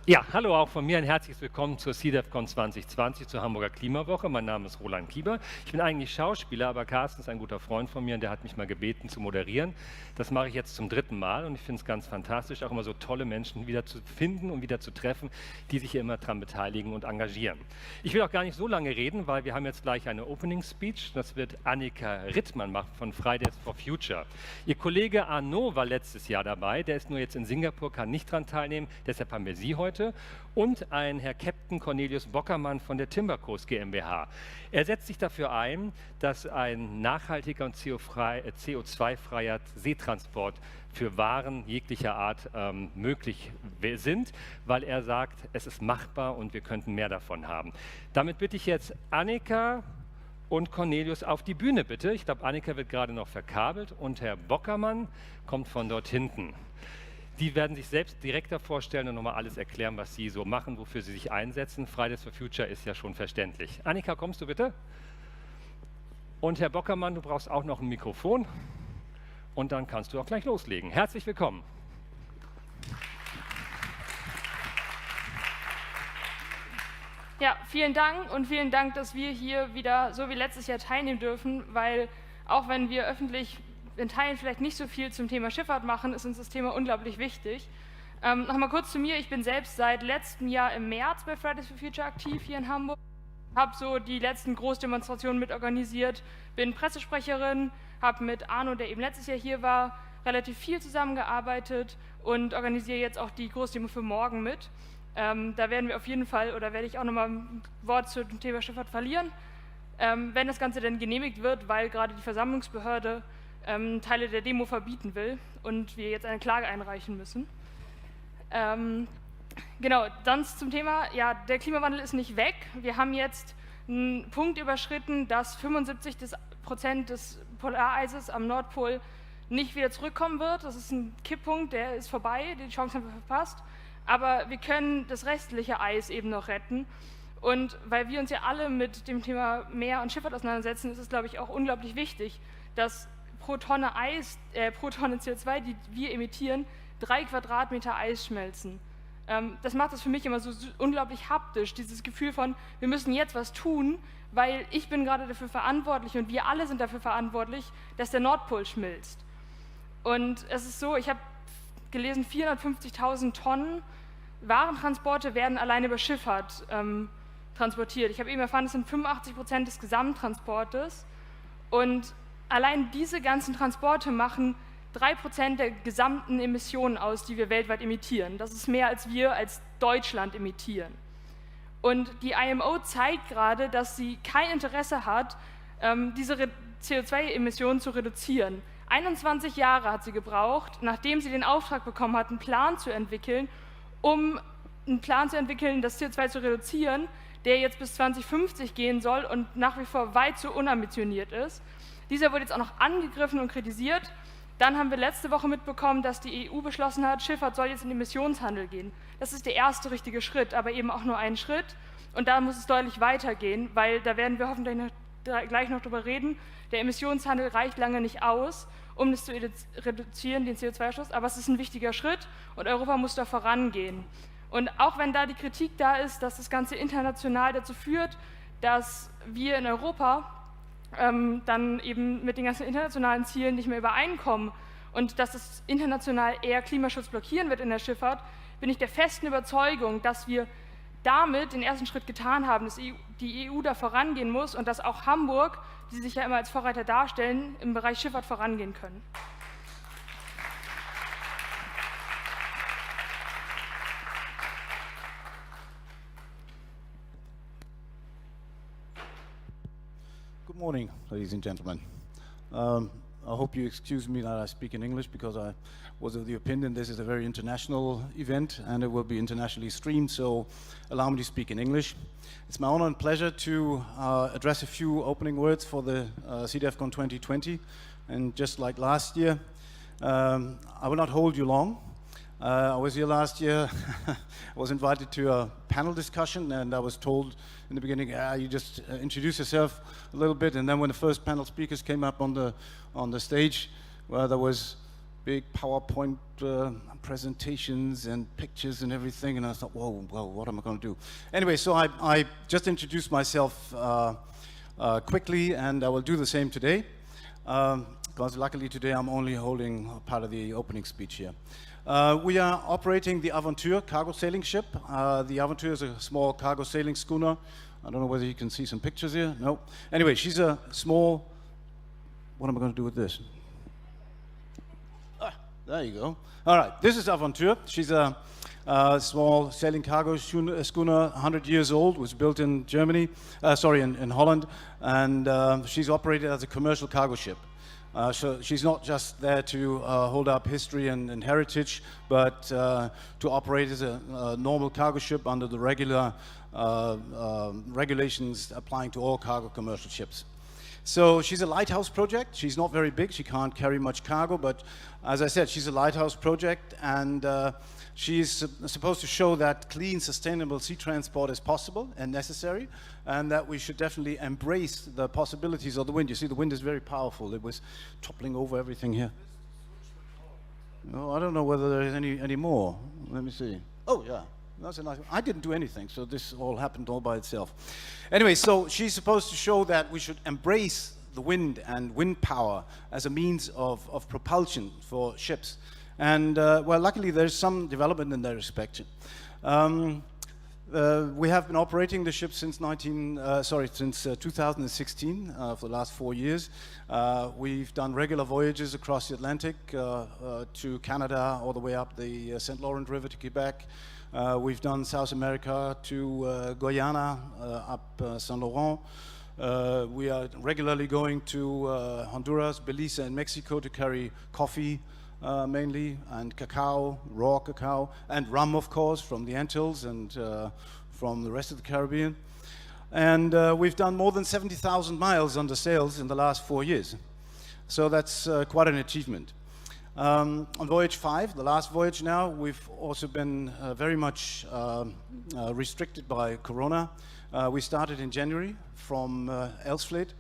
Ja, hallo auch von mir, ein herzliches Willkommen zur seadevcon 2020, zur Hamburger Klimawoche. Mein Name ist Roland Kieber. Ich bin eigentlich Schauspieler, aber Carsten ist ein guter Freund von mir und der hat mich mal gebeten zu moderieren. Das mache ich jetzt zum 3. Mal und ich finde es ganz fantastisch, auch immer so tolle Menschen wieder zu finden und wieder zu treffen, die sich hier immer daran beteiligen und engagieren. Ich will auch gar nicht so lange reden, weil wir haben jetzt gleich eine Opening Speech. Das wird Annika Rittmann machen von Fridays for Future. Ihr Kollege Arnaud war letztes Jahr dabei, der ist nur jetzt in Singapur, kann nicht daran teilnehmen, deshalb haben wir Sie heute, und ein Herr Captain Cornelius Bockermann von der Timbercoast GmbH. Er setzt sich dafür ein, dass ein nachhaltiger und CO2-freier Seetransport für Waren jeglicher Art möglich sind, weil er sagt, es ist machbar und wir könnten mehr davon haben. Damit bitte ich jetzt Annika und Cornelius auf die Bühne, bitte. Ich glaube, Annika wird gerade noch verkabelt und Herr Bockermann kommt von dort hinten. Die werden sich selbst direkter vorstellen und nochmal alles erklären, was sie so machen, wofür sie sich einsetzen. Fridays for Future ist ja schon verständlich. Annika, kommst du bitte? Und Herr Bockermann, du brauchst auch noch ein Mikrofon. Und dann kannst du auch gleich loslegen. Herzlich willkommen. Ja, vielen Dank und vielen Dank, dass wir hier wieder so wie letztes Jahr teilnehmen dürfen, weil auch wenn wir öffentlich in Teilen vielleicht nicht so viel zum Thema Schifffahrt machen, ist uns das Thema unglaublich wichtig. Nochmal kurz zu mir, ich bin selbst seit letztem Jahr im März bei Fridays for Future aktiv hier in Hamburg, habe so die letzten Großdemonstrationen mitorganisiert, bin Pressesprecherin, habe mit Arno, der eben letztes Jahr hier war, relativ viel zusammengearbeitet und organisiere jetzt auch die Großdemo für morgen mit. Da werden wir auf jeden Fall, oder werde ich auch nochmal ein Wort zum Thema Schifffahrt verlieren, wenn das Ganze dann genehmigt wird, weil gerade die Versammlungsbehörde Teile der Demo verbieten will und wir jetzt eine Klage einreichen müssen. Genau, dann zum Thema, ja, der Klimawandel ist nicht weg. Wir haben jetzt einen Punkt überschritten, dass 75% des Polareises am Nordpol nicht wieder zurückkommen wird. Das ist ein Kipppunkt, der ist vorbei, die Chance haben wir verpasst. Aber wir können das restliche Eis eben noch retten. Und weil wir uns ja alle mit dem Thema Meer und Schifffahrt auseinandersetzen, ist es, glaube ich, auch unglaublich wichtig, dass pro Tonne CO2, die wir emittieren, 3 Quadratmeter Eis schmelzen. Das macht das für mich immer so unglaublich haptisch, dieses Gefühl von, wir müssen jetzt was tun, weil ich bin gerade dafür verantwortlich und wir alle sind dafür verantwortlich, dass der Nordpol schmilzt. Und es ist so, ich habe gelesen, 450.000 Tonnen Warentransporte werden alleine über Schifffahrt transportiert. Ich habe eben erfahren, das sind 85% des Gesamttransportes und allein diese ganzen Transporte machen 3% der gesamten Emissionen aus, die wir weltweit emittieren. Das ist mehr, als wir als Deutschland emittieren. Und die IMO zeigt gerade, dass sie kein Interesse hat, diese CO2-Emissionen zu reduzieren. 21 Jahre hat sie gebraucht, nachdem sie den Auftrag bekommen hat, einen Plan zu entwickeln, das CO2 zu reduzieren, der jetzt bis 2050 gehen soll und nach wie vor weit zu unambitioniert ist. Dieser wurde jetzt auch noch angegriffen und kritisiert. Dann haben wir letzte Woche mitbekommen, dass die EU beschlossen hat, Schifffahrt soll jetzt in den Emissionshandel gehen. Das ist der erste richtige Schritt, aber eben auch nur ein Schritt. Und da muss es deutlich weitergehen, weil da werden wir hoffentlich gleich noch drüber reden. Der Emissionshandel reicht lange nicht aus, um das zu reduzieren, den CO2-Ausstoß, aber es ist ein wichtiger Schritt und Europa muss da vorangehen. Und auch wenn da die Kritik da ist, dass das Ganze international dazu führt, dass wir in Europa dann eben mit den ganzen internationalen Zielen nicht mehr übereinkommen und dass es international eher Klimaschutz blockieren wird in der Schifffahrt, bin ich der festen Überzeugung, dass wir damit den ersten Schritt getan haben, dass die EU da vorangehen muss und dass auch Hamburg, die sich ja immer als Vorreiter darstellen, im Bereich Schifffahrt vorangehen können. Good morning, ladies and gentlemen. I hope you excuse me that I speak in English because I was of the opinion this is a very international event and it will be internationally streamed, so allow me to speak in English. It's my honor and pleasure to address a few opening words for the seadevcon 2020, and just like last year, I will not hold you long. I was here last year. I was invited to a panel discussion and I was told in the beginning, you just introduce yourself a little bit, and then when the first panel speakers came up on the stage, well, there was big PowerPoint presentations and pictures and everything, and I thought, whoa, what am I going to do? Anyway, so I just introduced myself quickly, and I will do the same today, because luckily today I'm only holding part of the opening speech here. We are operating the Aventure cargo sailing ship. The Aventure is a small cargo sailing schooner. I don't know whether you can see some pictures here. No. Anyway, she's a small... What am I going to do with this? There you go. All right, this is Aventure. She's a small sailing cargo schooner, 100 years old, was built in Germany, in Holland, and she's operated as a commercial cargo ship. So she's not just there to hold up history and heritage, but to operate as a normal cargo ship under the regular regulations applying to all cargo commercial ships. So she's a lighthouse project. She's not very big. She can't carry much cargo, but as I said, she's a lighthouse project, and she's supposed to show that clean, sustainable sea transport is possible and necessary, and that we should definitely embrace the possibilities of the wind. You see, the wind is very powerful. It was toppling over everything here. Oh, I don't know whether there is any more. Let me see. Oh, yeah. That's a nice one. I didn't do anything, so this all happened all by itself. Anyway, so she's supposed to show that we should embrace the wind and wind power as a means of propulsion for ships. And, well, luckily there's some development in that respect. We have been operating the ship since 2016, for the last 4 years. We've done regular voyages across the Atlantic to Canada, all the way up the St. Lawrence River to Quebec. We've done South America to Guyana, up Saint Laurent. We are regularly going to Honduras, Belize, and Mexico to carry coffee mainly, and cacao, raw cacao, and rum, of course, from the Antilles and from the rest of the Caribbean. And we've done more than 70,000 miles under sails in the last 4 years. So that's quite an achievement. On voyage 5, the last voyage now, we've also been very much restricted by Corona. We started in January from Elsfleth,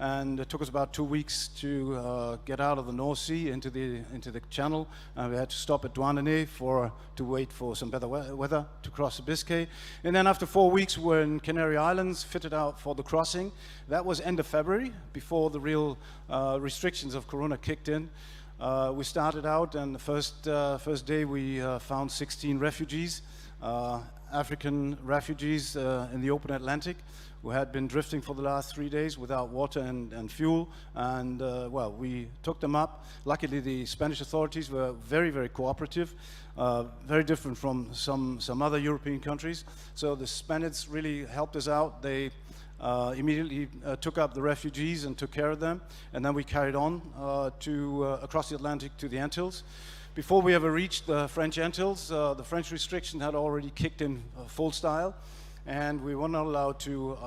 and it took us about 2 weeks to get out of the North Sea into the Channel. We had to stop at Douarnenez to wait for some better weather to cross the Biscay. And then after 4 weeks, we were in Canary Islands, fitted out for the crossing. That was end of February, before the real restrictions of Corona kicked in. We started out, and the first day we found 16 refugees, African refugees in the open Atlantic, who had been drifting for the last 3 days without water and fuel. And well, we took them up. Luckily, the Spanish authorities were very, very cooperative, very different from some other European countries. So the Spaniards really helped us out. They immediately took up the refugees and took care of them, and then we carried on across the Atlantic to the Antilles. Before we ever reached the French Antilles, the French restriction had already kicked in full style, and we were not allowed to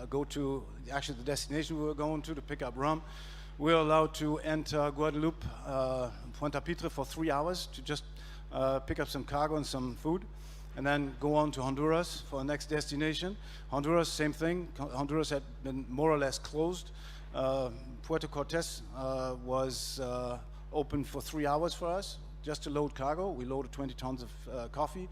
go to actually the destination we were going to pick up rum. We were allowed to enter Guadeloupe, Pointe-à-Pitre for 3 hours to just pick up some cargo and some food, and then go on to Honduras for our next destination. Honduras, same thing. Honduras had been more or less closed. Puerto Cortes was open for 3 hours for us, just to load cargo. We loaded 20 tons of coffee.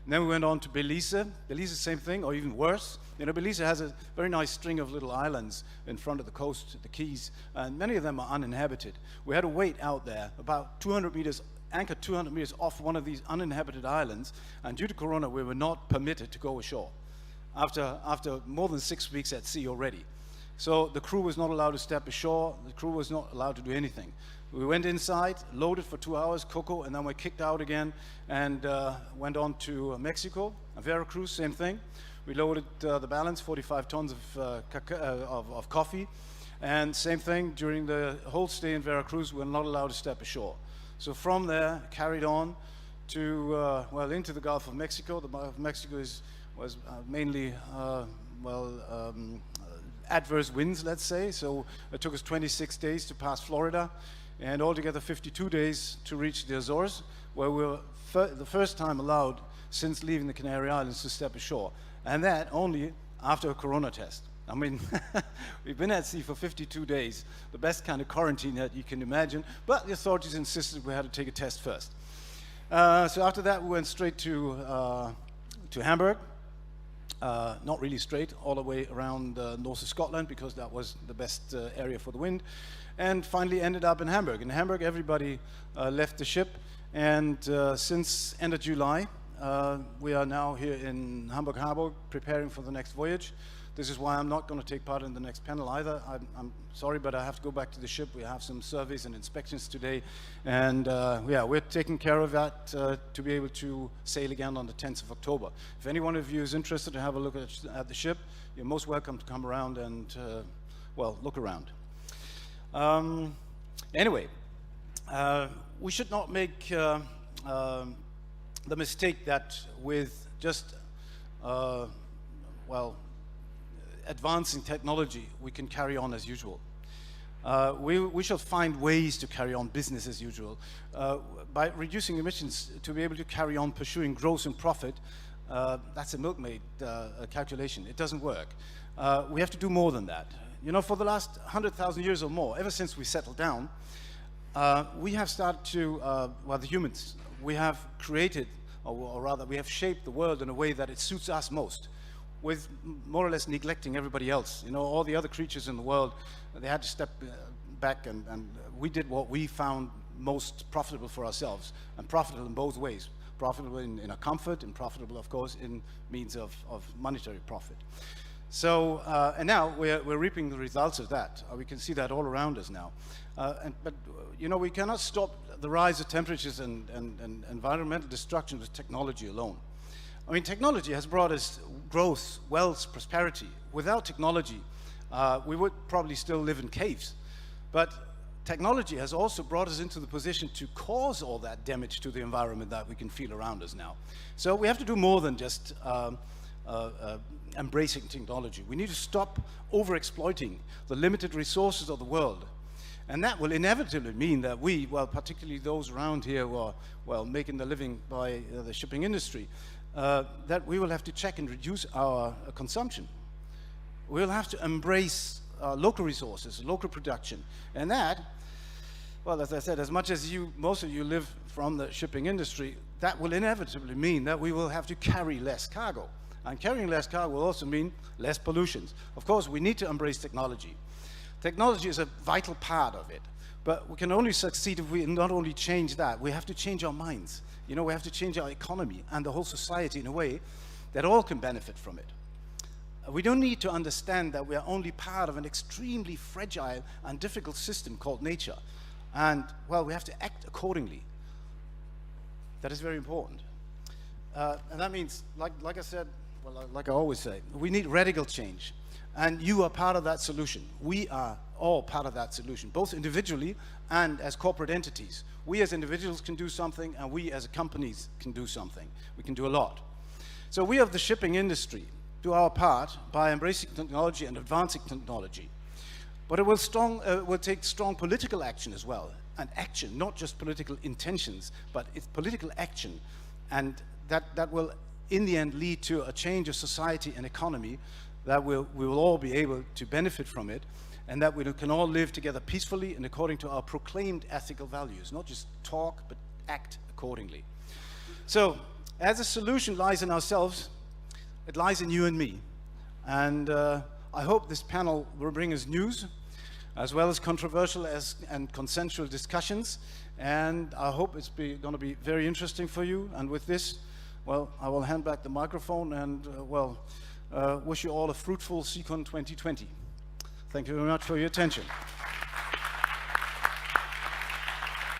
And then we went on to Belize. Belize, same thing, or even worse. You know, Belize has a very nice string of little islands in front of the coast, the Keys, and many of them are uninhabited. We had to wait out there about 200 meters, anchored 200 meters off one of these uninhabited islands, and due to Corona, we were not permitted to go ashore after more than 6 weeks at sea already. So the crew was not allowed to step ashore. The crew was not allowed to do anything. We went inside, loaded for 2 hours, cocoa, and then we kicked out again and went on to Mexico. Veracruz, same thing. We loaded the balance, 45 tons of coffee. And same thing, during the whole stay in Veracruz, we were not allowed to step ashore. So from there, carried on to, well, into the Gulf of Mexico. The Gulf of Mexico was mainly, adverse winds, let's say. So it took us 26 days to pass Florida, and altogether 52 days to reach the Azores, where we were the first time allowed since leaving the Canary Islands to step ashore. And that only after a Corona test. I mean, we've been at sea for 52 days, the best kind of quarantine that you can imagine, but the authorities insisted we had to take a test first. So after that, we went straight to Hamburg. Not really straight, all the way around north of Scotland, because that was the best area for the wind, and finally ended up in Hamburg. In Hamburg, everybody left the ship, and since end of July, we are now here in Hamburg Harbor preparing for the next voyage. This is why I'm not going to take part in the next panel either. I'm sorry, but I have to go back to the ship. We have some surveys and inspections today, and yeah, we're taking care of that to be able to sail again on the 10th of October. If any one of you is interested to have a look at the ship, you're most welcome to come around and, well, look around. Anyway, we should not make the mistake that with just, well, advancing technology, we can carry on as usual. We shall find ways to carry on business as usual. By reducing emissions, to be able to carry on pursuing growth and profit, that's a milkmaid calculation. It doesn't work. We have to do more than that. You know, for the last 100,000 years or more, ever since we settled down, we have started to, well, the humans, we have created, or rather, we have shaped the world in a way that it suits us most, with more or less neglecting everybody else. You know, all the other creatures in the world, they had to step back, and we did what we found most profitable for ourselves, and profitable in both ways. Profitable in our comfort, and profitable, of course, in means of monetary profit. So, and now we're reaping the results of that. We can see that all around us now. But, you know, we cannot stop the rise of temperatures and environmental destruction with technology alone. I mean, technology has brought us growth, wealth, prosperity. Without technology, we would probably still live in caves. But technology has also brought us into the position to cause all that damage to the environment that we can feel around us now. So we have to do more than just embracing technology. We need to stop overexploiting the limited resources of the world. And that will inevitably mean that we, well, particularly those around here who are, well, making the living by the shipping industry, that we will have to check and reduce our consumption. We'll have to embrace local resources, local production. And that, well, as I said, as much as most of you live from the shipping industry, that will inevitably mean that we will have to carry less cargo. And carrying less cargo will also mean less pollutions. Of course, we need to embrace technology. Technology is a vital part of it. But we can only succeed if we not only change that, we have to change our minds. You know, we have to change our economy and the whole society in a way that all can benefit from it. We don't need to understand that we are only part of an extremely fragile and difficult system called nature. And, well, we have to act accordingly. That is very important. And that means, like I said, well, like I always say, we need radical change. And you are part of that solution. We are all part of that solution, both individually and as corporate entities. We as individuals can do something, and we as companies can do something. We can do a lot. So we of the shipping industry do our part by embracing technology and advancing technology. But it will take strong political action as well. And action, not just political intentions, but it's political action. And that will, in the end, lead to a change of society and economy that we will all be able to benefit from it, and that we can all live together peacefully and according to our proclaimed ethical values, not just talk, but act accordingly. So, as a solution lies in ourselves, it lies in you and me. And I hope this panel will bring us news, as well as controversial and consensual discussions. And I hope it's going to be very interesting for you. And with this, well, I will hand back the microphone and, wish you all a fruitful seadevcon 2020. Thank you very much for your attention.